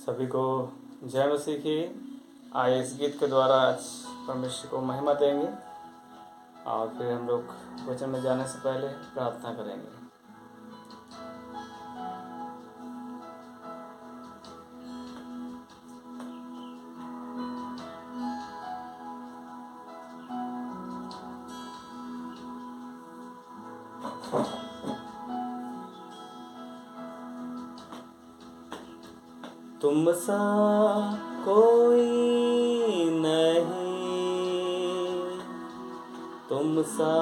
सभी को जय मसीह की। आइए इस गीत के द्वारा आज परमेश्वर को महिमा देंगे और फिर हम लोग वचन में जाने से पहले प्रार्थना करेंगे। तुम सा कोई नहीं, तुम सा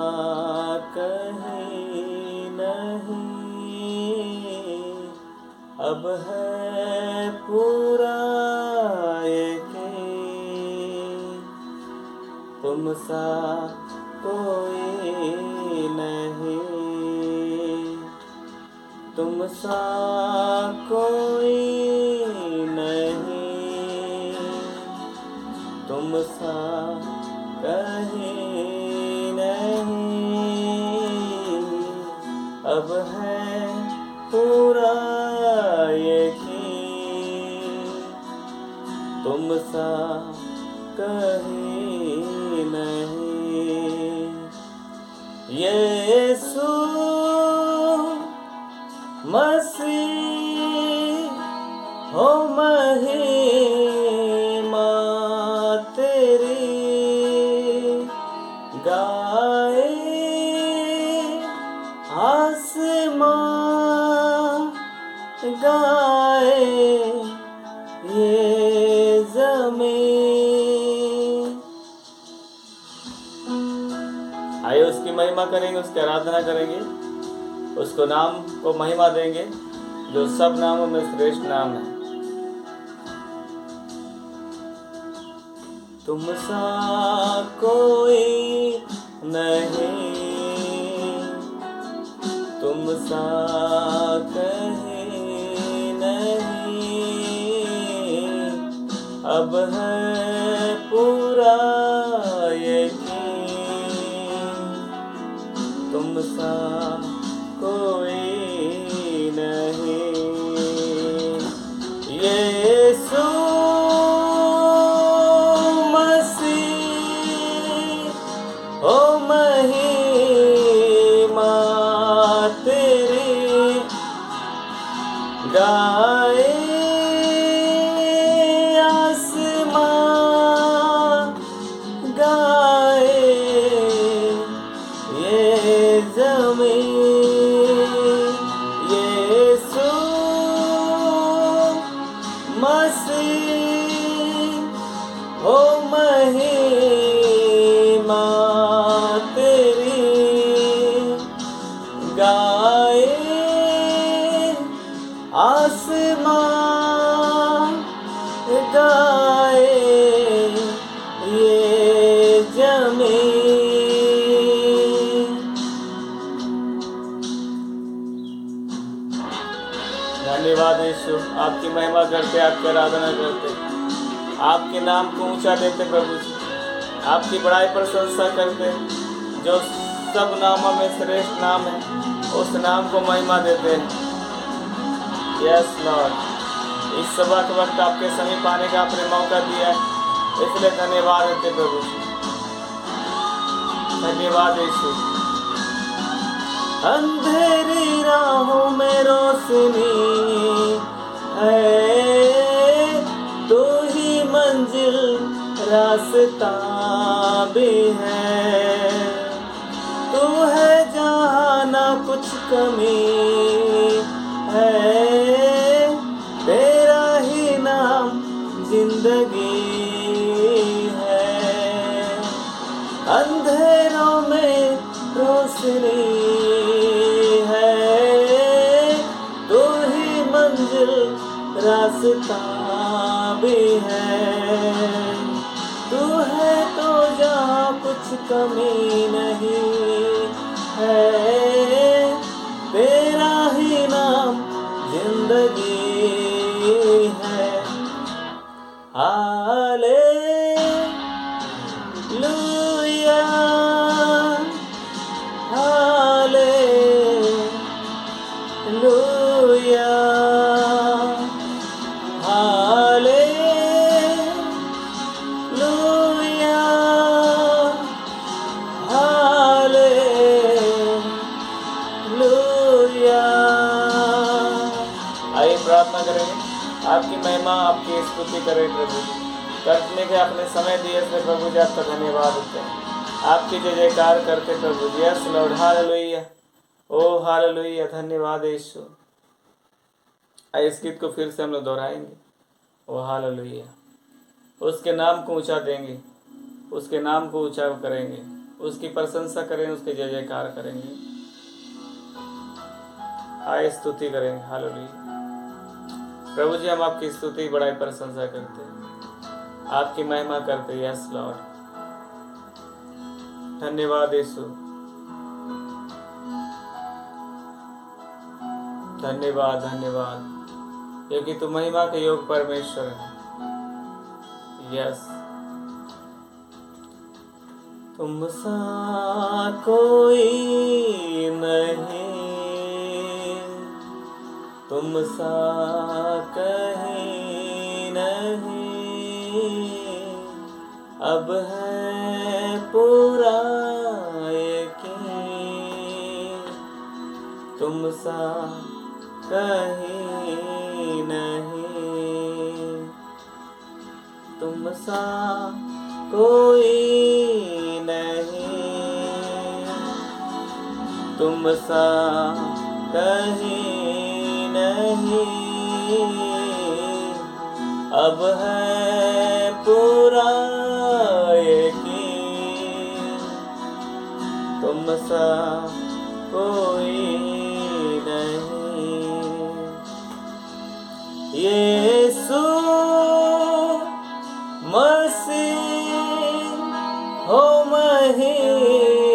कहीं नहीं, अब है पूरा यकीन। तुम सा कोई नहीं, तुम सा कोई नहीं, तुम सा कहीं नहीं, अब है पूरा यकीन। तुम सा कहीं नहीं, यीशु मसीह हो महिमा तेरी, गाए आसमां, गाए ये ज़मीन। आइए उसकी महिमा करेंगे, उसकी आराधना करेंगे, उसको नाम को महिमा देंगे जो सब नामों में श्रेष्ठ नाम है। तुम सा कोई नहीं, तुम सा कहीं नहीं, अब है पूरा यकीन। तुम सा कोई नहीं, यीशु मसीह ओ महिमा तेरी, गाए आसमां, गाए ये ज़मीन। यीशु मसीह ओ महिमा तेरी, गाए आसमां, गाए ये ज़मीन। धन्यवाद यीशु, आपकी महिमा करते, आपकी आराधना करते, आपके नाम को ऊंचा देते प्रभु जी, आपकी बड़ाई प्रशंसा करते। जो सब नामों में श्रेष्ठ नाम है उस नाम को महिमा देते हैं। यस लॉर्ड, इस सभा के वक्त आपके समीप आने का आपने मौका दिया है, इसलिए धन्यवाद देते प्रभु जी। धन्यवाद यीशु। अंधेरी राहों में रोशनी है, तू ही मंजिल रास्ता भी है, तू है जहाँ ना कुछ कमी है, तेरा ही नाम जिंदगी है। अंधेरों में रोशनी है, तू ही मंजिल रास्ता भी है, तू है तो जहाँ कुछ कमी नहीं है, तेरा ही नाम जिंदगी है। Hallelujah, hallelujah, hallelujah. करेंगे, आपकी महिमा आपकी स्तुति करें प्रभु जी। करने के अपने समय दिए से प्रभु जी आपका धन्यवाद देते हैं, आपकी जय जयकार करते प्रभु जी। यस लॉर्ड, हालेलुया, ओ हालेलुया, धन्यवाद यीशु। इस गीत को फिर से हम लोग दोहराएंगे, ओ हालेलुया। उसके नाम को ऊंचा देंगे, उसके नाम को ऊंचा करेंगे, उसकी प्रशंसा करेंगे, उसके जय जयकार करेंगे, आए स्तुति करेंगे, हालेलुया। प्रभु जी हम आपकी स्तुति बड़ाई प्रशंसा करते हैं, आपकी महिमा करते हैं। यस लॉर्ड, धन्यवाद यीशु, धन्यवाद धन्यवाद, क्योंकि तू महिमा के योग परमेश्वर है। यस, तुम सा कोई नहीं, तुम सा कहीं नहीं, अब है पूरा यकीन, तुम सा कहीं नहीं, तुम सा कोई नहीं, तुम सा कहीं नहीं, अब है पूरा यकीन, तुम सा कोई नहीं। यीशु मसीह हो महिमा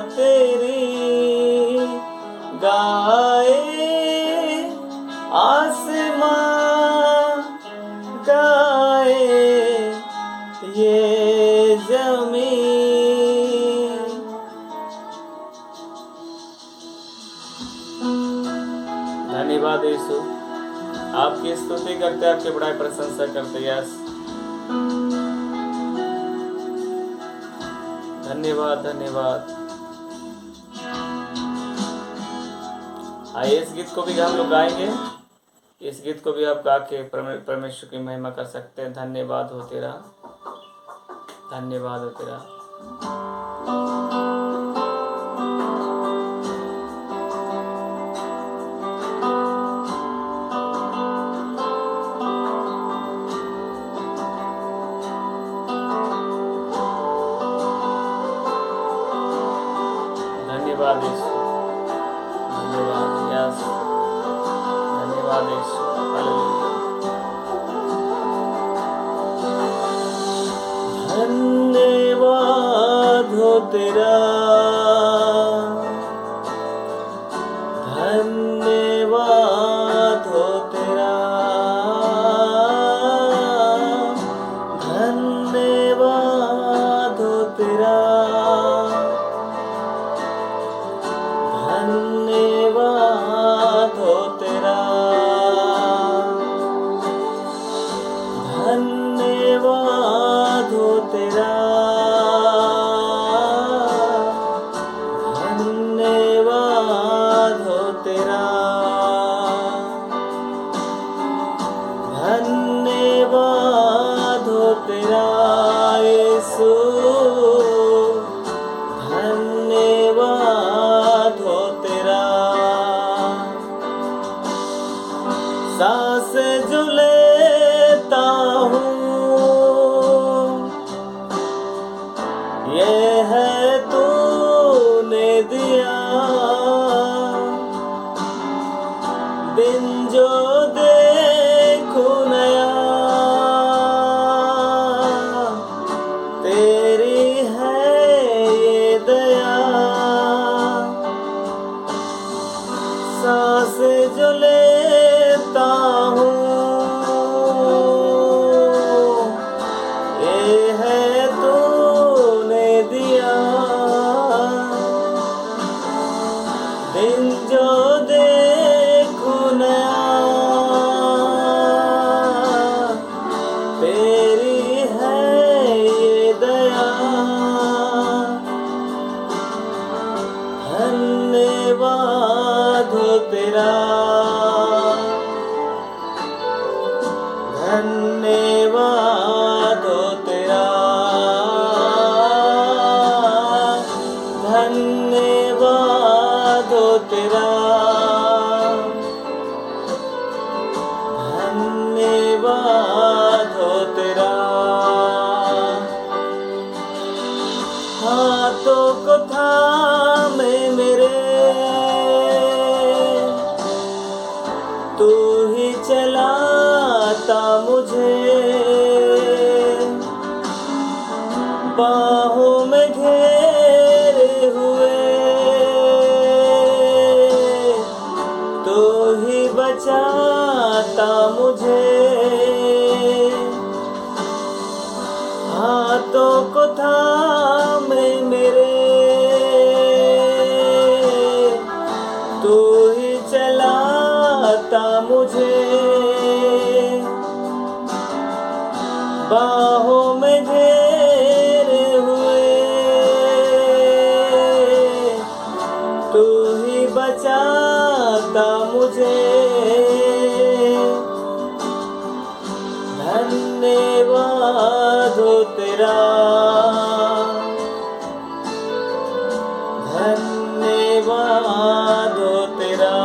तेरी, गाए आसमां, गाए ये जमीन। धन्यवाद यीशु, आपकी स्तुति करते, आपकी बड़ाई प्रशंसा करते। यस, धन्यवाद धन्यवाद। आइए इस गीत को भी हम लोग गाएंगे, इस गीत को भी आप गा के परमेश्वर की महिमा कर सकते हैं। धन्यवाद हो तेरा, धन्यवाद हो तेरा। धन्यवाद यीशु, धन्यवाद। यस, धन्यवाद यीशु, हालेलुया। धन्यवाद हो तेरा, धन्यवाद हो तेरा, धन्यवाद हो तेरा, धन्यवाद हो तेरा, धन्यवाद हो तेरा, धन्यवाद हो तेरा, धन्यवाद हो तेरा यीशु, धन्यवाद हो तेरा। सांस जो लेता हूँ ये है तूने दिया, दिन जो देखूं नया, तेरी है ये दया। सांस जो लेता हूँ चलाता मुझे, बाहों में घेरे हुए, तू ही बचाता मुझे। हाथों को थामे मेरे, तू ही चलाता मुझे, बाहों में घेरे हुए, तू ही बचाता मुझे। धन्यवाद हो तेरा, धन्यवाद हो तेरा,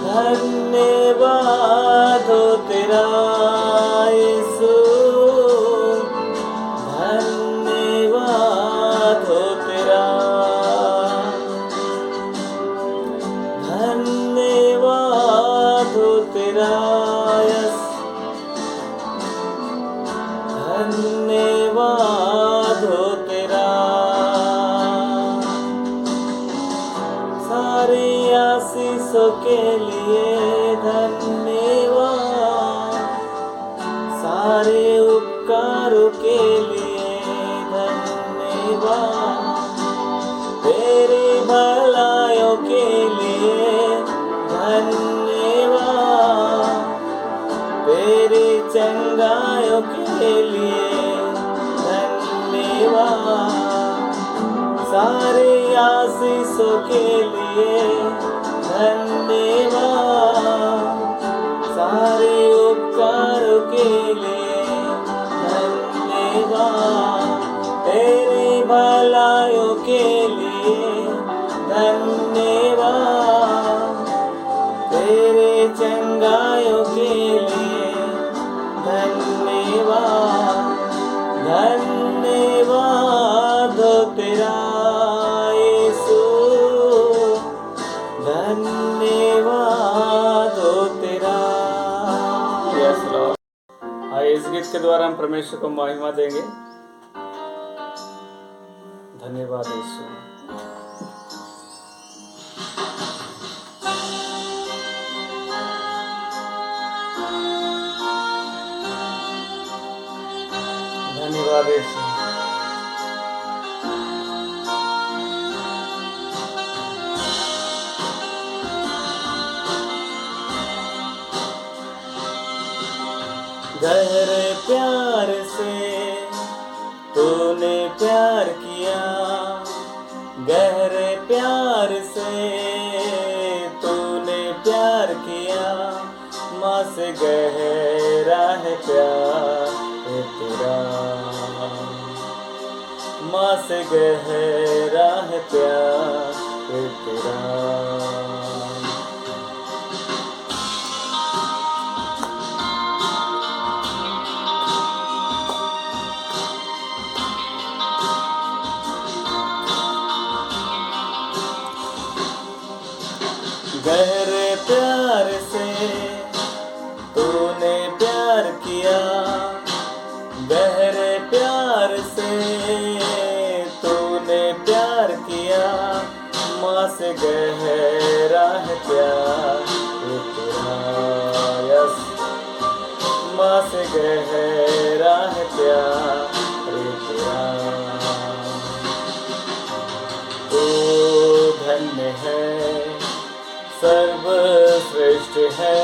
धन्यवाद हो तेरा यीशु, धन्यवाद हो तेरा, धन्यवाद हो तेरा यस, धन्यवाद हो तेरा। सारी आशीषों के लिए धन्यवाद, सारे उपकारों के लिए धन्यवाद, तेरी भलाइयों के लिए धन्यवाद, तेरी चंगाइयों के लिए धन्यवाद, सारी आशीषों के लिए धन्यवाद, सारे उपकारों के लिए धन्यवाद, तेरी भलाइयों के लिए धन्यवाद, तेरे चंगाइयों के लिए धन्यवाद, धन्यवाद हो तेरा यीशु, धन्यवाद हो तेरा। Yes Lord. इस गीत के द्वारा हम परमेश्वर को महिमा देंगे। धन्यवाद यीशु। धन्यवाद यीशु। गहरे प्यार से तूने प्यार किया, गहरे प्यार से तूने प्यार किया, माँ से गहरा है प्यार तेरा, माँ से गहरा है प्यार तेरा। गहरे प्यार से तूने प्यार किया, गहरे प्यार से तूने प्यार किया, माँ से गहरा है प्यार तेरा, यस, माँ से गहरा है प्यार तेरा। तू धन्य है, सर्वश्रेष्ठ है,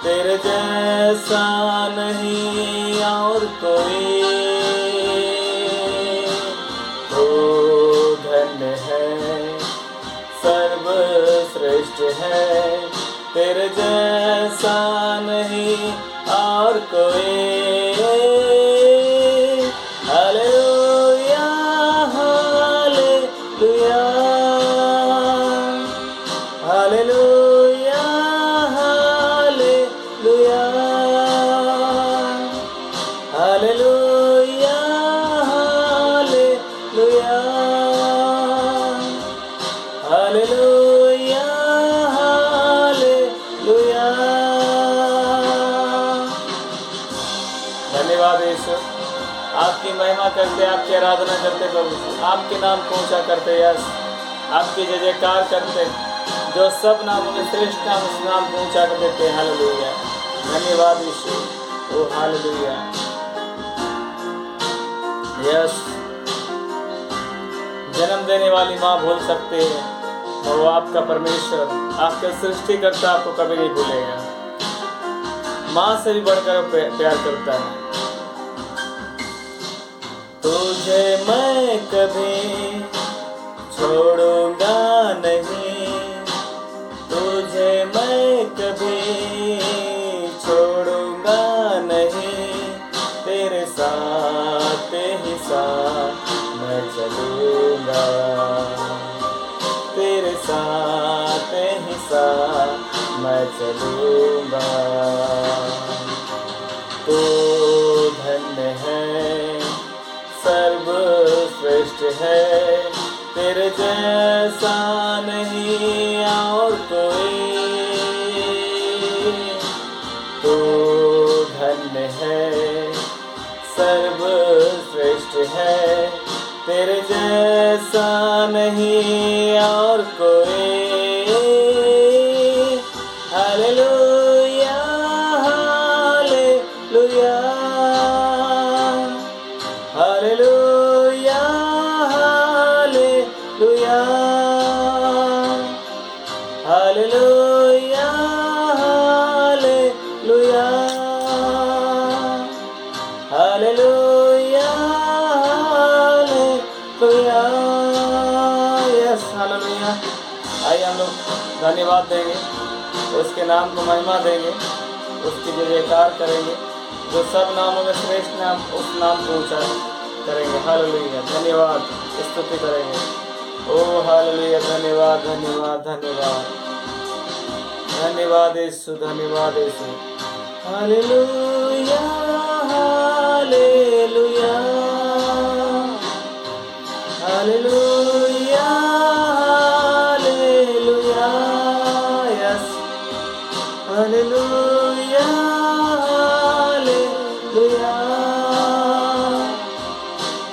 तेरे जैसा नहीं और कोई। तू धन्य है, सर्वश्रेष्ठ है, तेरे जैसा नहीं और कोई। Hallelujah hallelujah hallelujah hallelujah hallelujah hallelujah hallelujah आपकी महिमा करते, आपकी आराधना करते प्रभु जी, आपके नाम को ऊंचा करते, यस आपकी जय जयकार करते, जो सब नामों में श्रेष्ठ नाम उस नाम को ऊंचा कर देते हैं। हालेलुया, धन्यवाद यीशु, ओ हालेलुया, यस। जन्म देने वाली माँ भूल सकते हैं, और वो आपका परमेश्वर, आपका सृष्टिकर्ता आपको कभी नहीं भूलेगा। माँ से भी बढ़कर प्यार करता है। तुझे मैं कभी छोड़ूंगा नहीं, तुझे मैं कभी छोड़ूंगा नहीं, तेरे साथ ही साथ मैं चलूंगा, तेरे साथ ही साथ मैं चलूंगा। तू धन्य है, सर्वश्रेष्ठ है, तेरे जैसा नहीं और कोई। तू धन्य है, सर्वश्रेष्ठ है, तेरे जैसा नहीं और कोई। Hallelujah, hallelujah, hallelujah, hallelujah, hallelujah, hallelujah, hallelujah, hallelujah, yes hallelujah. आइए हम लोग धन्यवाद देंगे, उसके नाम को महिमा देंगे, उसकी जय जयकार करेंगे, जो सब नामों में श्रेष्ठ नाम उस नाम को ऊंचा करेंगे। हालेलुया, धन्यवाद, स्तुति करेंगे। ओ हालेलुया, धन्यवाद धन्यवाद धन्यवाद धन्यवाद यीशु, धन्यवाद Yeshu. Hallelujah, hallelujah, hallelujah, hallelujah, yes hallelujah, hallelujah,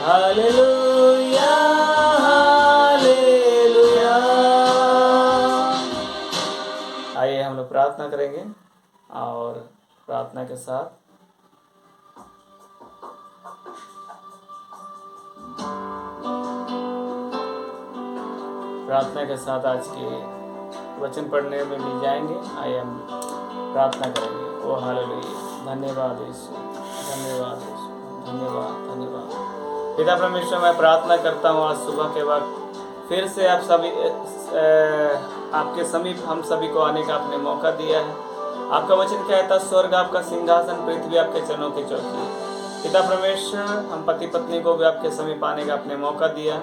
hallelujah, hallelujah. आइए हम लोग प्रार्थना करेंगे, और प्रार्थना के साथ आज के वचन पढ़ने में भी जाएंगे। आइए हम प्रार्थना करेंगे। ओ हालेलुया, धन्यवाद यीशु, धन्यवाद यीशु, धन्यवाद धन्यवाद। पिता परमेश्वर, मैं प्रार्थना करता हूँ आज सुबह के वक्त फिर से आप सभी आपके समीप हम सभी को आने का आपने मौका दिया है। आपका वचन कहता, स्वर्ग आपका सिंहासन, पृथ्वी आपके चरणों की चौकी है। पिता परमेश्वर, हम पति पत्नी को भी आपके समीप आने का आपने मौका दिया।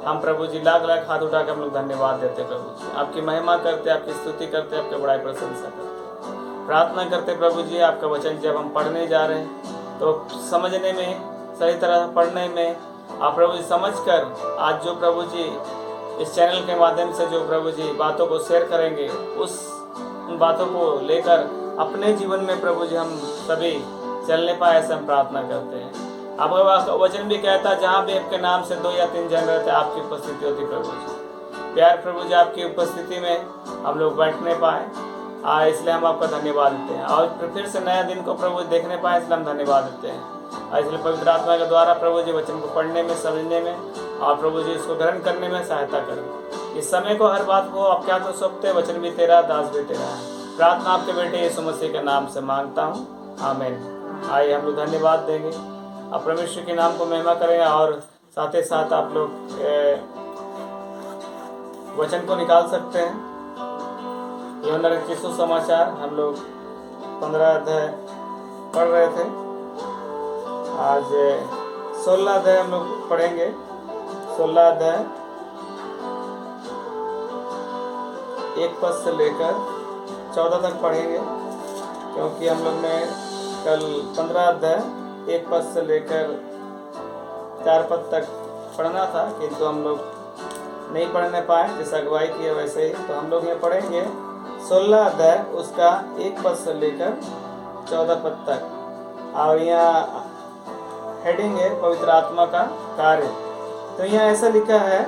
हम प्रभु जी लाख लाख हाथ उठाकर हम लोग धन्यवाद देते प्रभु जी, आपकी महिमा करते, आपकी स्तुति करते, आपके बड़ाई प्रशंसा करते, प्रार्थना करते प्रभु जी। आपका वचन जब हम पढ़ने जा रहे हैं तो समझने में, सही तरह पढ़ने में, आप प्रभु जी समझ कर आज जो प्रभु जी इस चैनल के माध्यम से जो प्रभु जी बातों को शेयर करेंगे, उन बातों को लेकर अपने जीवन में प्रभु जी हम सभी चलने पाए, ऐसे हम प्रार्थना करते हैं। आपका वचन भी कहता, जहाँ भी आपके नाम से 2 या 3 जन रहते आपकी उपस्थिति होती प्रभु जी। प्यार प्रभु जी, आपकी उपस्थिति में हम लोग बैठने पाए, इसलिए हम आपका धन्यवाद देते हैं। और फिर से नया दिन को प्रभु देखने पाए, इसलिए हम धन्यवाद देते हैं। इसलिए पवित्र आत्मा के द्वारा प्रभु जी वचन को पढ़ने में, समझने में, और प्रभु जी इसको ग्रहण करने में सहायता करें। इस समय को, हर बात को आप क्या तो सौंपते, वचन भी तेरा, दास भी तेरा है। प्रार्थना आपके बेटे यीशु मसीह के नाम से मांगता हूँ, आमीन। आइए हम लोग धन्यवाद देंगे, आप परमेश्वर के नाम को महिमा करें, और साथ ही साथ आप लोग वचन को निकाल सकते हैं। यूहन्ना रचित सुसमाचार हम लोग 15 अध्याय पढ़ रहे थे, आज 16 अध्याय हम लोग पढ़ेंगे। 16 अध्याय 1 पद से लेकर 14 तक पढ़ेंगे, क्योंकि हम लोग ने कल 15 अध्याय 1 पद से लेकर 4 पद तक पढ़ना था, किंतु हम लोग नहीं पढ़ने पाए, जैसे अगुवाई की है वैसे ही। तो हम लोग ये पढ़ेंगे 16 अध्याय उसका 1 पद से लेकर 14 पद तक। और यहाँ हेडिंग है पवित्र आत्मा का कार्य। तो यहाँ ऐसा लिखा है,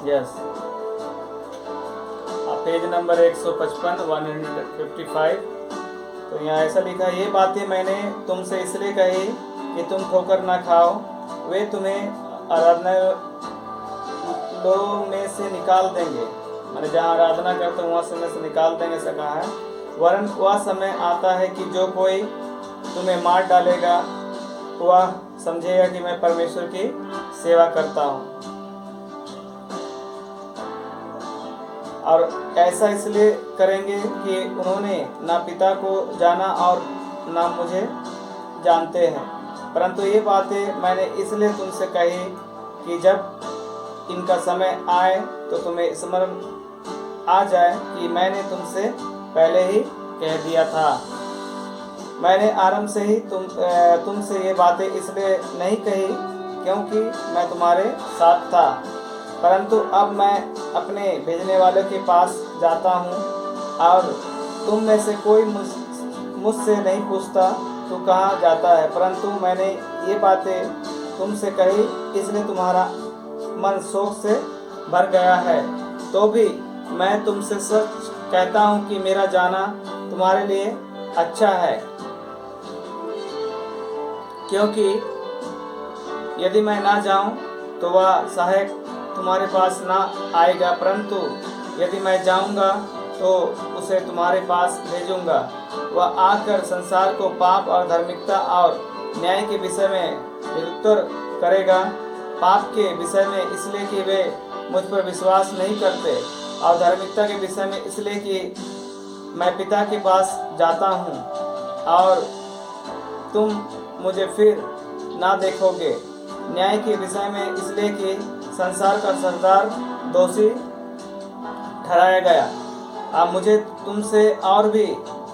यस, पेज नंबर 155 155। तो यहाँ ऐसा लिखा है, ये बातें मैंने तुमसे इसलिए कही कि तुम ठोकर ना खाओ। वे तुम्हें आराधनालयों में से निकाल देंगे, मैंने जहाँ आराधना करते वहाँ से निकाल देंगे, ऐसा कहा है। वरन वह समय आता है कि जो कोई तुम्हें मार डालेगा वह समझेगा कि मैं परमेश्वर की सेवा करता हूँ। और ऐसा इसलिए करेंगे कि उन्होंने ना पिता को जाना और ना मुझे जानते हैं। परंतु ये बातें मैंने इसलिए तुमसे कही कि जब इनका समय आए तो तुम्हें स्मरण आ जाए कि मैंने तुमसे पहले ही कह दिया था। मैंने आरंभ से ही तुमसे ये बातें इसलिए नहीं कही क्योंकि मैं तुम्हारे साथ था, परंतु अब मैं अपने भेजने वाले के पास जाता हूँ और तुम में से कोई मुझसे नहीं पूछता तू कहाँ जाता है। परंतु मैंने ये बातें तुमसे कही इसलिए तुम्हारा मन शोक से भर गया है। तो भी मैं तुमसे सच कहता हूँ कि मेरा जाना तुम्हारे लिए अच्छा है, क्योंकि यदि मैं ना जाऊँ तो वह सहायक तुम्हारे पास ना आएगा, परंतु यदि मैं जाऊंगा तो उसे तुम्हारे पास भेजूंगा। वह आकर संसार को पाप और धार्मिकता और न्याय के विषय में निरुत्तर करेगा। पाप के विषय में इसलिए कि वे मुझ पर विश्वास नहीं करते, और धार्मिकता के विषय में इसलिए कि मैं पिता के पास जाता हूँ और तुम मुझे फिर ना देखोगे। न्याय के विषय में इसलिए कि संसार का सरदार दोषी ठहराया गया। अब मुझे तुमसे और भी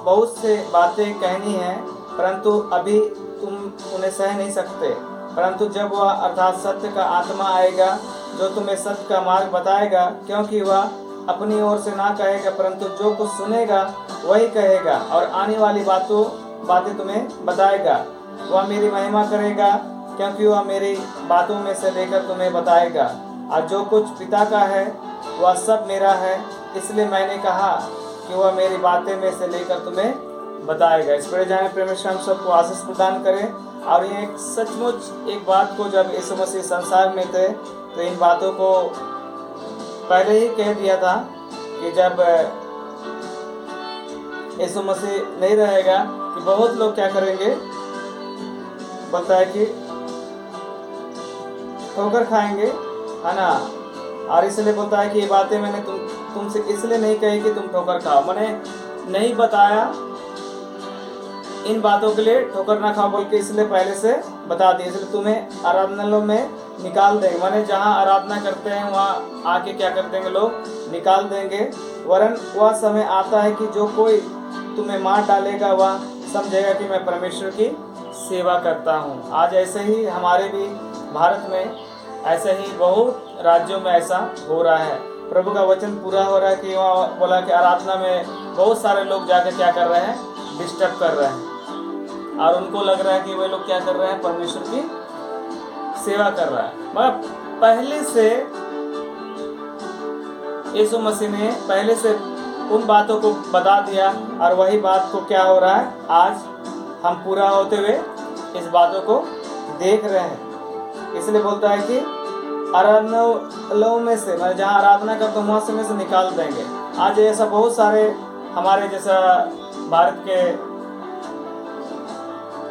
बहुत से बातें कहनी हैं, परंतु अभी तुम उन्हें सह नहीं सकते। परंतु जब वह अर्थात सत्य का आत्मा आएगा जो तुम्हें सत्य का मार्ग बताएगा, क्योंकि वह अपनी ओर से ना कहेगा परंतु जो कुछ सुनेगा वही कहेगा, और आने वाली बातें तुम्हें बताएगा। वह मेरी महिमा करेगा क्योंकि वह मेरी बातों में से लेकर तुम्हें बताएगा। और जो कुछ पिता का है वह सब मेरा है, इसलिए मैंने कहा कि वह मेरी बातें में से लेकर तुम्हें बताएगा। इस पर जाने परमेश्वर हम सबको आशीष प्रदान करें। और ये सचमुच एक बात को, जब यीशु मसीह संसार में थे तो इन बातों को पहले ही कह दिया था कि जब यीशु मसीह नहीं रहेगा कि बहुत लोग क्या करेंगे, बोलता है कि ठोकर खाएंगे, है ना। और इसलिए बोलता है कि ये बातें मैंने तुमसे इसलिए नहीं कही कि तुम ठोकर खाओ, मैंने नहीं बताया इन बातों के लिए ठोकर ना खाओ बोल के, इसलिए पहले से बता दिए, इसलिए तुम्हें आराधनालयों में निकाल देंगे। मैंने जहाँ आराधना करते हैं वहाँ आके क्या कर देंगे, लोग निकाल देंगे। वरन वह समय आता है कि जो कोई तुम्हें मार डालेगा वह समझेगा कि मैं परमेश्वर की सेवा करता हूँ। आज ऐसे ही हमारे भी भारत में ऐसे ही बहुत राज्यों में ऐसा हो रहा है। प्रभु का वचन पूरा हो रहा है कि वहाँ बोला कि आराधना में बहुत सारे लोग जाकर क्या कर रहे हैं, डिस्टर्ब कर रहे हैं, और उनको लग रहा है कि वे लोग क्या कर रहे हैं, परमेश्वर की सेवा कर रहा है। मगर पहले से यीशु मसीह ने पहले से उन बातों को बता दिया, और वही बात को क्या हो रहा है, आज हम पूरा होते हुए इस बातों को देख रहे हैं। इसलिए बोलता है कि आराधनालयों में से, मैं जहाँ आराधना करता हूँ वहाँ से में से निकाल देंगे। आज ऐसा बहुत सारे हमारे जैसा भारत के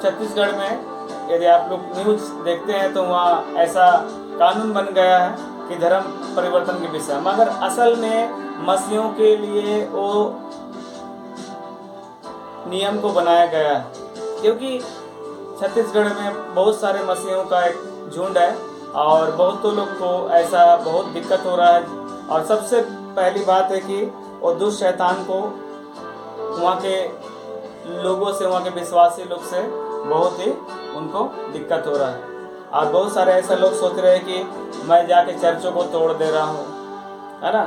छत्तीसगढ़ में यदि आप लोग न्यूज़ देखते हैं तो वहाँ ऐसा कानून बन गया है कि धर्म परिवर्तन के विषय, मगर असल में मसीहों के लिए वो नियम को बनाया गया है, क्योंकि छत्तीसगढ़ में बहुत सारे मसीहों का एक झुंड है और बहुतों लोग को ऐसा बहुत दिक्कत हो रहा है। और सबसे पहली बात है कि वो दुष्ट शैतान को वहाँ के लोगों से, वहाँ के विश्वासी लोग से बहुत ही उनको दिक्कत हो रहा है। और बहुत सारे ऐसे लोग सोच रहे हैं कि मैं जाके चर्चों को तोड़ दे रहा हूँ, है ना।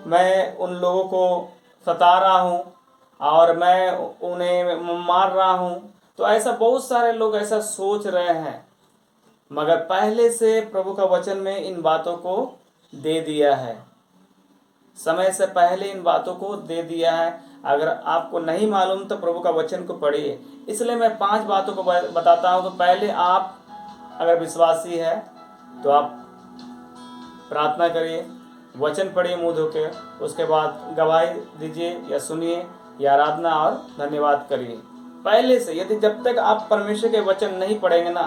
मैं उन लोगों को सता रहा हूँ और मैं उन्हें मार रहा हूँ। तो ऐसा बहुत सारे लोग ऐसा सोच रहे हैं, मगर पहले से प्रभु का वचन में इन बातों को दे दिया है, समय से पहले इन बातों को दे दिया है। अगर आपको नहीं मालूम तो प्रभु का वचन को पढ़िए। इसलिए मैं 5 बातों को बताता हूँ। तो पहले आप अगर विश्वासी है तो आप प्रार्थना करिए, वचन पढ़िए मुँह धोके, उसके बाद गवाही दीजिए या सुनिए या आराधना और धन्यवाद करिए। पहले से यदि जब तक आप परमेश्वर के वचन नहीं पढ़ेंगे ना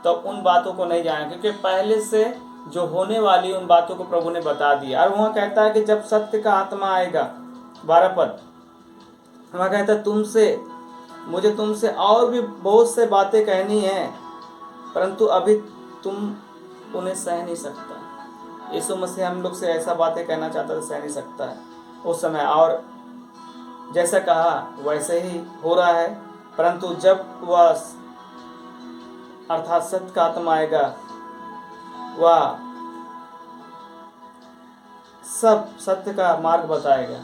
तो उन बातों को नहीं जानेंगे, क्योंकि पहले से जो होने वाली उन बातों को प्रभु ने बता दिया। और वहाँ कहता है कि जब सत्य का आत्मा आएगा, 12 पद, वहाँ कहता है मुझे तुमसे और भी बहुत से बातें कहनी है, परंतु अभी तुम उन्हें सह नहीं सकता। यीशु मसीह हम लोग से ऐसा बातें कहना चाहता था, सह नहीं सकता है उस समय, और जैसा कहा वैसे ही हो रहा है। परंतु जब वह अर्थात सत्य का आत्मा आएगा, वह सब सत्य का मार्ग बताएगा,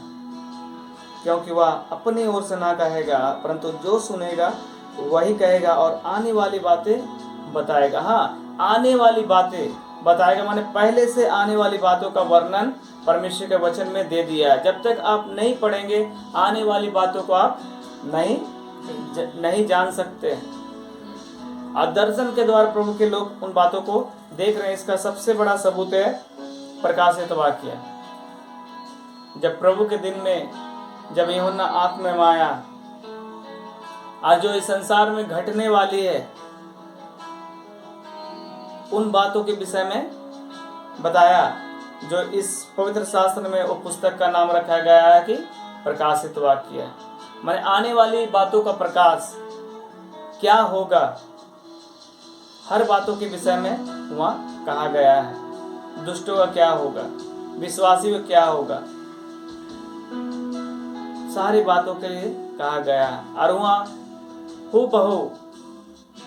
क्योंकि वह अपनी ओर से ना कहेगा, परंतु जो सुनेगा वही कहेगा और आने वाली बातें बताएगा। हाँ, आने वाली बातें बताएगा, माने पहले से आने वाली बातों का वर्णन परमेश्वर के वचन में दे दिया है। जब तक आप नहीं पढ़ेंगे आने वाली बातों को आप नहीं जान सकते। और दर्शन के द्वारा प्रभु के लोग उन बातों को देख रहे हैं। इसका सबसे बड़ा सबूत है प्रकाशित वाक्य। जब प्रभु के दिन में जब यूहन्ना आत्मा में आया, आज जो इस संसार में घटने वाली है उन बातों के विषय में बताया, जो इस पवित्र शास्त्र में वो पुस्तक का नाम रखा गया है कि प्रकाशित वाक्य। माने आने वाली बातों का प्रकाश क्या होगा, हर बातों के विषय में वहाँ कहा गया है। दुष्टों का क्या होगा, विश्वासी का क्या होगा, सारी बातों के लिए कहा गया है। और वहाँ हूबहू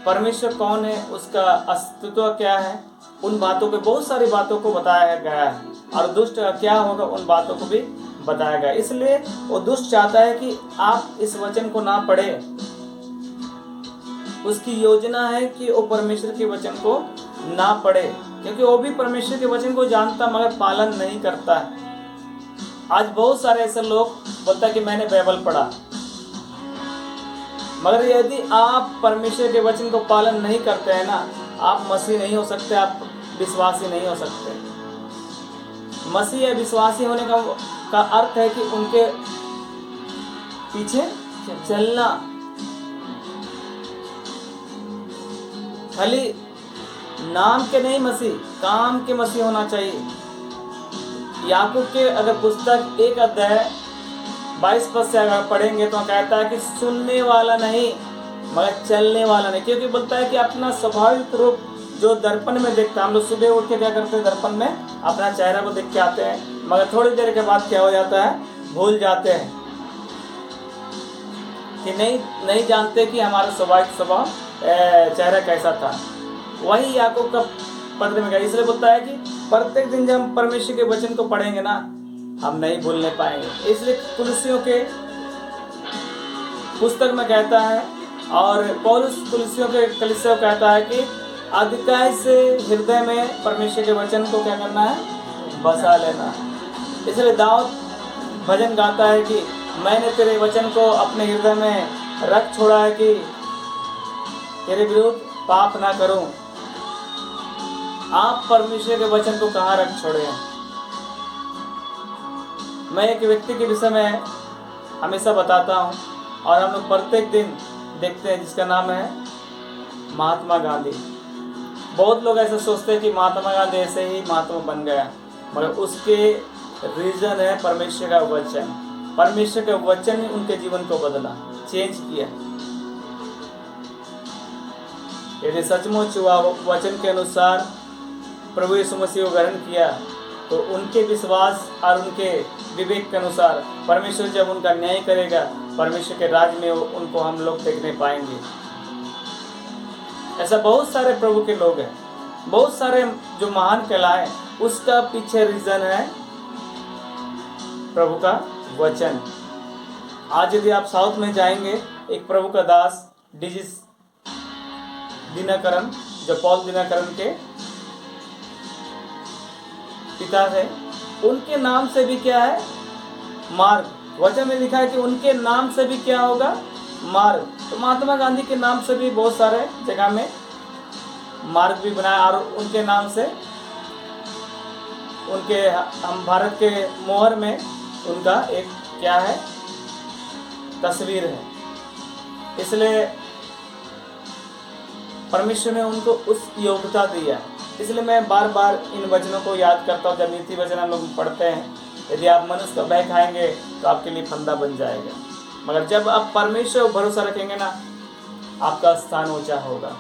परमेश्वर कौन है, उसका अस्तित्व क्या है, उन बातों के बहुत सारी बातों को बताया गया है। और दुष्ट का क्या होगा, उन बातों को भी बताया गया। इसलिए वो दुष्ट चाहता है कि आप इस वचन को ना पढ़े। उसकी योजना है कि वो परमेश्वर के वचन को ना पढ़े, क्योंकि वो भी परमेश्वर के वचन को जानता मगर पालन नहीं करता है। आज बहुत सारे ऐसे लोग बोलता है कि मैंने बाइबल पढ़ा, मगर यदि आप परमेश्वर के वचन को पालन नहीं करते हैं ना, आप मसीह नहीं हो सकते, आप विश्वासी नहीं हो सकते। मसीह या विश्वासी होने का अर्थ है कि उनके पीछे चलना। खाली नाम के नहीं मसीह, काम के मसीह होना चाहिए। याकूब के अगर पुस्तक 1 अध्याय 22 पद से अगर पढ़ेंगे तो कहता है कि सुनने वाला नहीं मगर चलने वाला नहीं, क्योंकि बोलता है कि अपना स्वाभाविक रूप जो दर्पण में देखता है। हम लोग सुबह उठ के क्या करते हैं, दर्पण में अपना चेहरा को देख के आते हैं, मगर थोड़ी देर के बाद क्या हो जाता है, भूल जाते हैं कि नहीं जानते कि हमारा स्वाभाविक स्वभाव चेहरा कैसा था। वही याकूब का पत्र में गया। इसलिए बोलता है कि प्रत्येक दिन जब हम परमेश्वर के वचन को पढ़ेंगे ना, हम नहीं भूलने पाएंगे। इसलिए कुलसियों के पुस्तक में कहता है, और पौलुस कुलसियों के कलीसिया को कहता है कि अधिकाय से हृदय में परमेश्वर के वचन को क्या करना है, बसा लेना। इसलिए दाऊद भजन गाता है कि मैंने तेरे वचन को अपने हृदय में रख छोड़ा है कि तेरे विरुद्ध पाप ना करूं। आप परमेश्वर के वचन को कहाँ रख छोड़े हैं? मैं एक व्यक्ति के विषय में हमेशा बताता हूँ और हम लोग प्रत्येक दिन देखते हैं, जिसका नाम है महात्मा गांधी। बहुत लोग ऐसे सोचते हैं कि महात्मा गांधी ऐसे ही महात्मा बन गया, मगर उसके रीजन है परमेश्वर का वचन। परमेश्वर के वचन ने उनके जीवन को बदला, चेंज किया। यदि सचमुच वचन के अनुसार प्रभु यीशु मसीह को ग्रहण किया तो उनके विश्वास और उनके विवेक के अनुसार परमेश्वर जब उनका न्याय करेगा, परमेश्वर के राज में उनको हम लोग देखने पाएंगे। ऐसा बहुत सारे प्रभु के लोग हैं, बहुत सारे जो महान कहलाए, उसका पीछे रीजन है प्रभु का वचन। आज यदि आप साउथ में जाएंगे, एक प्रभु का दास डीजिस दिनकरन, जो पॉल दिनकरन के पिता है, उनके नाम से भी क्या है? मार्ग। वचन में लिखा है कि उनके नाम से भी क्या होगा? मार्ग। तो महात्मा गांधी के नाम से भी बहुत सारे जगह में मार्ग भी बनाया, और उनके नाम से उनके हम भारत के मोहर में उनका एक क्या है? तस्वीर है। इसलिए परमेश्वर ने उनको उस योग्यता दिया। इसलिए मैं बार बार इन वचनों को याद करता हूँ। जब नीति वचन हम लोग पढ़ते हैं, यदि आप मनुष्य का भय खाएंगे तो आपके लिए फंदा बन जाएगा, मगर जब आप परमेश्वर पर भरोसा रखेंगे ना, आपका स्थान ऊंचा होगा।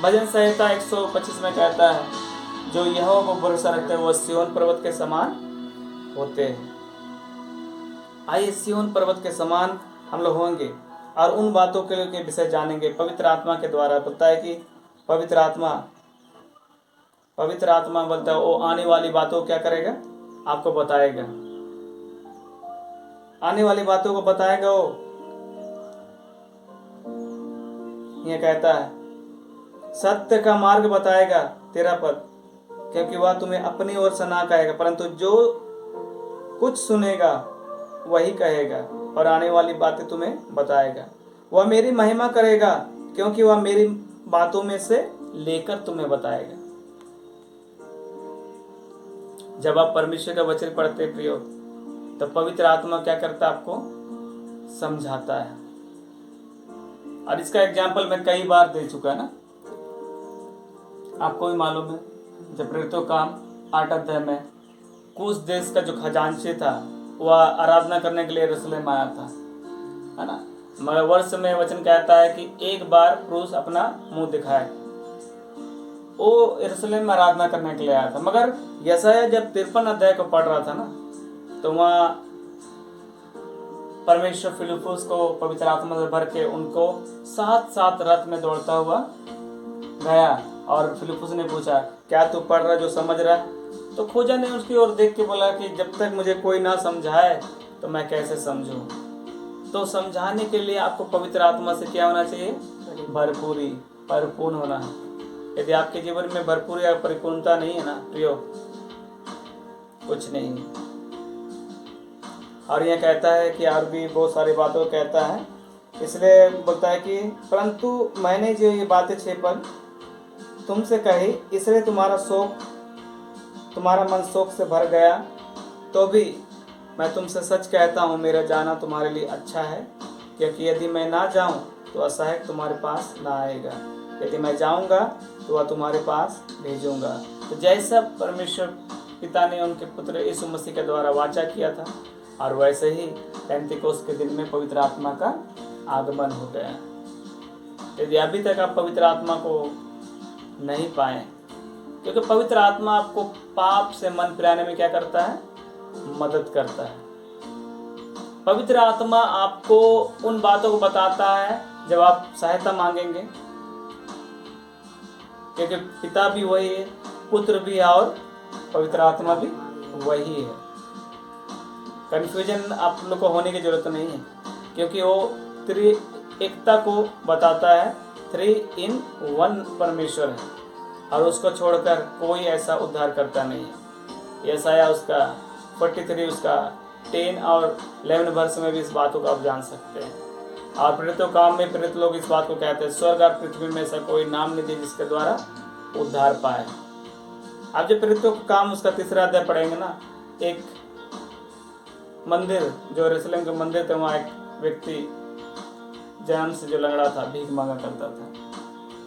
भजन संहिता 125 में कहता है, जो यहोवा को भरोसा रखते हैं वो सिय्योन पर्वत के समान होते हैं। आइए सिय्योन पर्वत के समान हम लोग होंगे और उन बातों के विषय जानेंगे। पवित्र आत्मा के द्वारा बोलता है कि पवित्र आत्मा बोलता है वो आने वाली बातों को क्या करेगा? आपको बताएगा। आने वाली बातों को बताएगा। वो ये कहता है, सत्य का मार्ग बताएगा तेरा पद, क्योंकि वह तुम्हें अपनी ओर से ना कहेगा, परंतु जो कुछ सुनेगा वही कहेगा और आने वाली बातें तुम्हें बताएगा। वह मेरी महिमा करेगा, क्योंकि वह मेरी बातों में से लेकर तुम्हें बताएगा। जब आप परमेश्वर का वचन पढ़ते प्रियो, तो पवित्र आत्मा क्या करता है? आपको समझाता है। और इसका एग्जाम्पल मैं कई बार दे चुका है ना, आपको भी मालूम है। जब प्रेरितों काम 8 अध्याय में कुछ देश का जो खजांची था वह आराधना करने के लिए यरूशलेम आया था, है ना। मगर वर्ष में वचन कहता है कि एक बार पुरुष अपना मुंह दिखाए, वो यरूशलेम में आराधना करने के लिए आया था। मगर यशायाह जब 53 अध्याय को पढ़ रहा था ना, तो वहाँ परमेश्वर फिलिप्पुस को पवित्र आत्मा से भर के उनको 7 रथ में दौड़ता हुआ गया, और फिलिप्पुस ने पूछा, क्या तू पढ़ रहा जो समझ रहा? तो खोजा ने उसकी ओर देख के बोला कि जब तक मुझे कोई ना समझाए तो मैं कैसे समझूं। तो समझाने के लिए आपको पवित्र आत्मा से क्या होना चाहिए? परिपूर्ण होना है। यदि आपके जीवन में भरपूर या परिपूर्णता नहीं है ना प्रियो, कुछ नहीं। और यह कहता है कि और भी बहुत सारी बातों कहता है, इसलिए बोलता है कि परंतु मैंने जो ये बातें 6 पद तुमसे कही, इसलिए तुम्हारा मन शोक से भर गया। तो भी मैं तुमसे सच कहता हूँ, मेरा जाना तुम्हारे लिए अच्छा है, क्योंकि यदि मैं ना जाऊँ तो असहायक तुम्हारे पास ना आएगा, यदि मैं जाऊँगा तो वह तुम्हारे पास भेजूँगा। तो जैसा परमेश्वर पिता ने उनके पुत्र यीशु मसीह के द्वारा वाचा किया था, और वैसे ही पेंतिकोस्त के दिन में पवित्र आत्मा का आगमन हो गया। यदि अभी तक आप पवित्र आत्मा को नहीं पाए, क्योंकि पवित्र आत्मा आपको पाप से मन फिराने में क्या करता है? मदद करता है। पवित्र आत्मा आपको उन बातों को बताता है जब आप सहायता मांगेंगे, क्योंकि पिता भी वही है, पुत्र भी है और पवित्र आत्मा भी वही है। कंफ्यूजन आप लोग को होने की जरूरत नहीं है, क्योंकि वो त्रिएकता को बताता है। 3 in 1 परमेश्वर है, और उसको छोड़कर कोई ऐसा उद्धार करता नहीं है। यशायाह उसका 43 उसका 10 और 11 वर्ष में भी इस बातों को आप जान सकते हैं। और प्रेरितों काम में प्रेरित लोग इस बात को कहते हैं, स्वर्ग और पृथ्वी में ऐसा कोई नाम नहीं दिया जिसके द्वारा उद्धार पाए। आप जब प्रेरितों का काम उसका 3रा अध्याय पढ़ेंगे ना, एक मंदिर जो यरूशलेम के मंदिर थे, वहाँ एक व्यक्ति जन्म से जो लंगड़ा था, भीख मांगा करता था।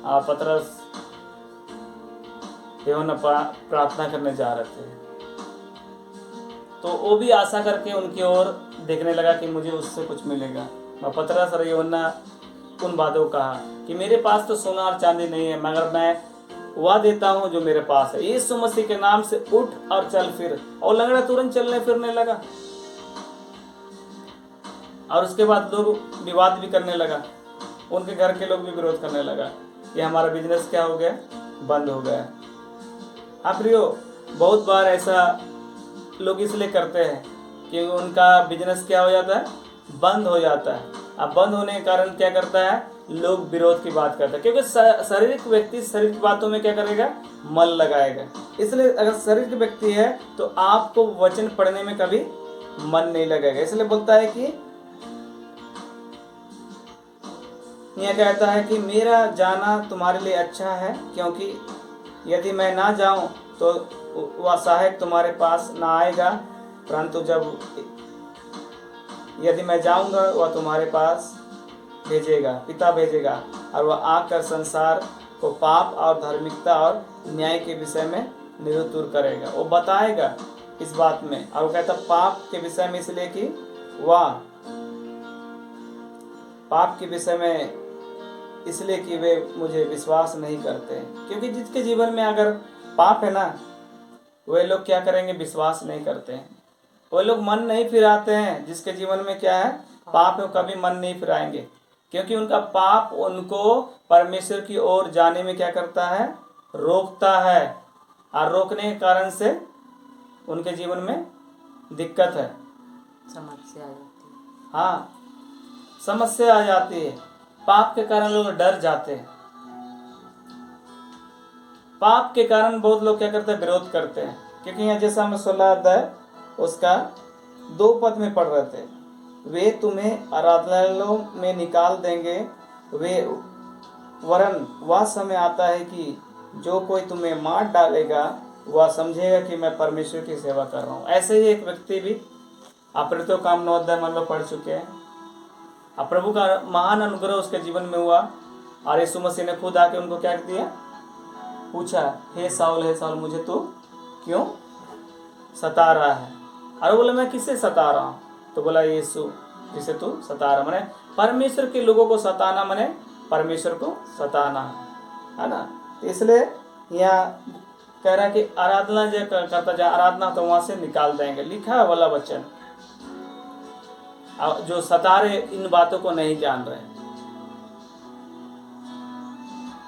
और पतरस यूहन्ना प्रार्थना करने जा रहे थे, तो वो भी आशा करके उनकी ओर देखने लगा कि मुझे उससे कुछ मिलेगा। पतरस और यूहन्ना उन बातों को कहा कि मेरे पास तो सोना और चांदी नहीं है, मगर मैं वह देता हूँ जो मेरे पास है। यीशु मसीह के नाम से उठ और चल फिर। और लंगड़ा तुरंत चलने फिरने लगा। और उसके बाद लोग विवाद भी करने लगा, उनके घर के लोग भी विरोध करने लगा कि हमारा बिजनेस क्या हो गया? बंद हो गया। हाँ प्रियो, बहुत बार ऐसा लोग इसलिए करते हैं कि उनका बिजनेस क्या हो जाता है, बंद हो जाता है। अब बंद होने के कारण क्या करता है, लोग विरोध की बात करते हैं, क्योंकि शारीरिक व्यक्ति शरीर की बातों में क्या करेगा, मन लगाएगा। इसलिए अगर शारीरिक व्यक्ति है तो आपको वचन पढ़ने में कभी मन नहीं लगेगा। इसलिए बोलता है कि यह कहता है कि मेरा जाना तुम्हारे लिए अच्छा है, क्योंकि यदि मैं ना जाऊं तो वह सहायक तुम्हारे पास ना आएगा, परंतु यदि मैं जाऊंगा वह तुम्हारे पास भेजेगा, पिता भेजेगा, और वह आकर संसार को पाप और धार्मिकता और न्याय के विषय में निरूतूर करेगा। वो बताएगा इस बात में। और वो कहता पाप के विषय में, इसलिए कि वह पाप के विषय में इसलिए कि वे मुझे विश्वास नहीं करते। क्योंकि जिसके जीवन में अगर पाप है ना, वे लोग क्या करेंगे, विश्वास नहीं करते हैं। वे लोग मन नहीं फिराते हैं। जिसके जीवन में क्या है, पाप है, कभी मन नहीं फिराएंगे, क्योंकि उनका पाप उनको परमेश्वर की ओर जाने में क्या करता है, रोकता है। और रोकने के कारण से उनके जीवन में दिक्कत है, समस्या आ जाती है। हाँ, समस्या आ जाती है। पाप के कारण लोग डर जाते हैं। पाप के कारण बहुत लोग क्या करते हैं, विरोध करते हैं। क्योंकि यहाँ जैसा हम 16 अध्याय उसका 2 पद में पढ़ रहे थे, वे तुम्हें आराधनालयों में निकाल देंगे, वे वरन वह समय आता है कि जो कोई तुम्हें मार डालेगा वह समझेगा कि मैं परमेश्वर की सेवा कर रहा हूँ। ऐसे ही एक व्यक्ति भी अपृतो काम 9 अध्याय में लोग पढ़ चुके हैं। अब प्रभु का महान अनुग्रह उसके जीवन में हुआ, और यीशु मसीह ने खुद आके उनको क्या दिया, पूछा, हे साउल मुझे तू क्यों सता रहा है? और बोला, मैं किसे सता रहा हूँ? तो बोला, यीशु जिसे तू सता रहा। मैंने परमेश्वर के लोगों को सताना, मैंने परमेश्वर को सताना, है ना। इसलिए यहाँ कह रहा है कि आराधना जो करता जा, आराधना तो वहां से निकाल देंगे। लिखा है वाला वचन, जो सता रहे इन बातों को नहीं जान रहे।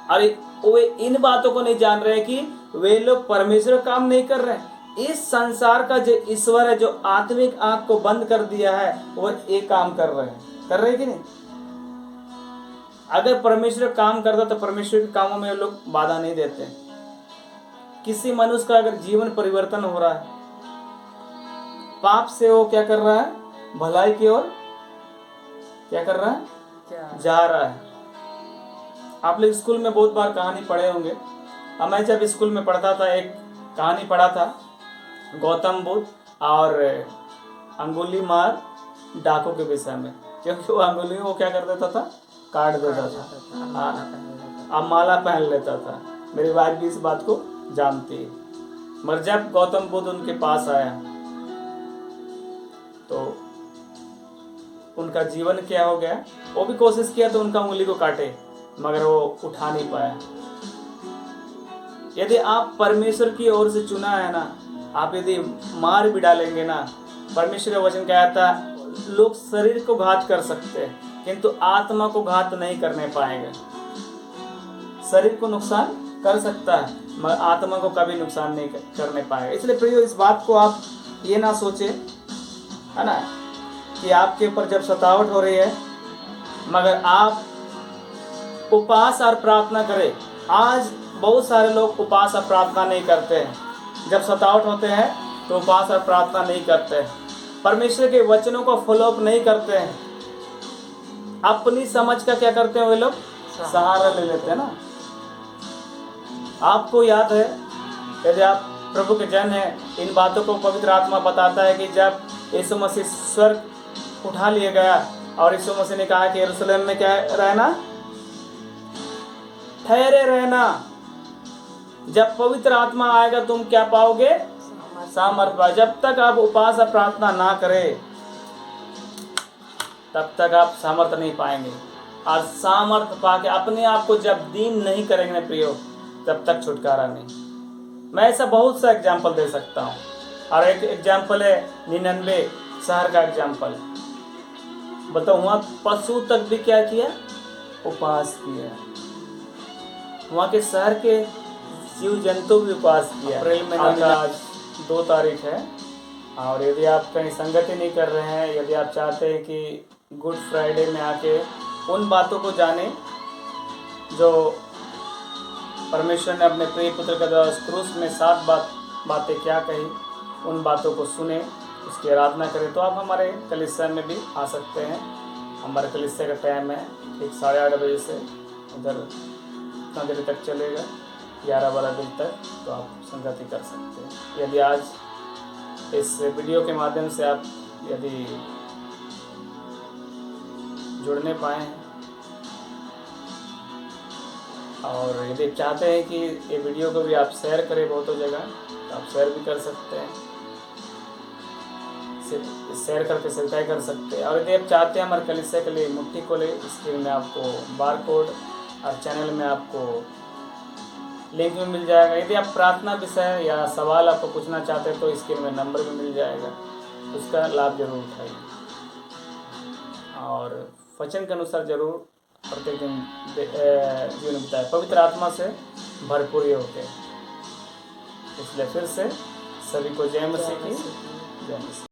अरे वे इन बातों को नहीं जान रहे कि वे लोग परमेश्वर काम नहीं कर रहे। इस संसार का जो ईश्वर है, जो आत्मिक आंख को बंद कर दिया है, वो एक काम कर रहे हैं। कर रहे कि नहीं? अगर परमेश्वर काम करता तो परमेश्वर के कामों में लोग बाधा नहीं देते। किसी मनुष्य का अगर जीवन परिवर्तन हो रहा है, पाप से वो क्या कर रहा है, भलाई की ओर क्या कर रहा है, जा रहा है। आप लोग स्कूल में बहुत बार कहानी पढ़े होंगे। मैं जब स्कूल में पढ़ता था, एक कहानी पढ़ा था, गौतम बुद्ध और अंगुलीमाल डाकू के विषय में। क्योंकि वो अंगुली को क्या कर देता था, काट देता था, अब माला पहन लेता था। मेरी वाइफ भी इस बात को जानती है। मगर जब गौतम बुद्ध उनके पास आया तो उनका जीवन क्या हो गया, वो भी कोशिश किया तो उनका उंगली को काटे, मगर वो उठा नहीं पाया। यदि आप परमेश्वर की ओर से चुना है ना, आप यदि मार भी डालेंगे ना, परमेश्वर का वचन कहता है लोग शरीर को घात कर सकते हैं किंतु आत्मा को घात नहीं करने पाएंगे। शरीर को नुकसान कर सकता है मगर आत्मा को कभी नुकसान नहीं करने पाएगा। इसलिए प्रियो, इस बात को आप ये ना सोचे, है ना, कि आपके ऊपर जब सतावट हो रही है मगर आप उपवास और प्रार्थना करें। आज बहुत सारे लोग उपवास और प्रार्थना नहीं करते हैं। जब सतावट होते हैं तो उपवास और प्रार्थना नहीं करते हैं, परमेश्वर के वचनों को फॉलोअप नहीं करते हैं, अपनी समझ का क्या करते हैं, वे लोग सहारा ले लेते हैं ना। आपको याद है, यदि आप प्रभु के जन हैं, इन बातों को पवित्र आत्मा बताता है कि जब यीशु मसीह स्वर्ग उठा लिया गया और यीशु मसीह ने कहा कि यरूशलेम में क्या रहना, ठहरे रहना, जब पवित्र आत्मा आएगा तुम क्या पाओगे, सामर्थ पाओगे। जब तक आप उपवास और प्रार्थना ना करें तब तक आप सामर्थ नहीं पाएंगे। और सामर्थ पाके अपने आप को जब दीन नहीं करेंगे प्रियो, तब तक छुटकारा नहीं। मैं ऐसा बहुत सा एग्जाम्पल दे सकता हूँ। और एक एग्जाम्पल है 99 शहर का एग्जाम्पल। बताओ, वहाँ पशु तक भी क्या किया, उपवास किया। वहाँ के शहर के जीव जंतु भी उपवास किया। अप्रैल महीने का आज 2 तारीख है, और यदि आप कहीं संगति नहीं कर रहे हैं, यदि आप चाहते हैं कि गुड फ्राइडे में आके उन बातों को जानें जो परमेश्वर ने अपने प्रिय पुत्र के द्वारा उस क्रूस में 7 बातें क्या कही, उन बातों को सुने, उसकी आराधना करें, तो आप हमारे कलीसिया में भी आ सकते हैं। हमारे कलीसिया का टाइम है ठीक 8:30 बजे से, उधर कितना देर तक चलेगा, 11-12 दिन तक, तो आप संगति कर सकते हैं। यदि आज इस वीडियो के माध्यम से आप यदि जुड़ने पाए हैं और यदि चाहते हैं कि ये वीडियो को भी आप शेयर करें बहुतों जगह, तो आप शेयर भी कर सकते हैं, शेयर करके स्वीकार कर सकते हैं। और यदि आप चाहते हैं हमारे कलीसिया के लिए मुट्ठी खोले, स्क्रीन में आपको बार कोड और चैनल में आपको लिंक में मिल जाएगा। यदि आप प्रार्थना विषय या सवाल आपको पूछना चाहते हैं तो स्क्रीन में नंबर भी मिल जाएगा, उसका लाभ जरूर उठाइए और वचन के अनुसार जरूर प्रत्येक दिन जीवन बिताए, पवित्र आत्मा से भरपूर होके। इसलिए फिर से सभी को जय मसीह की, जय मसीह।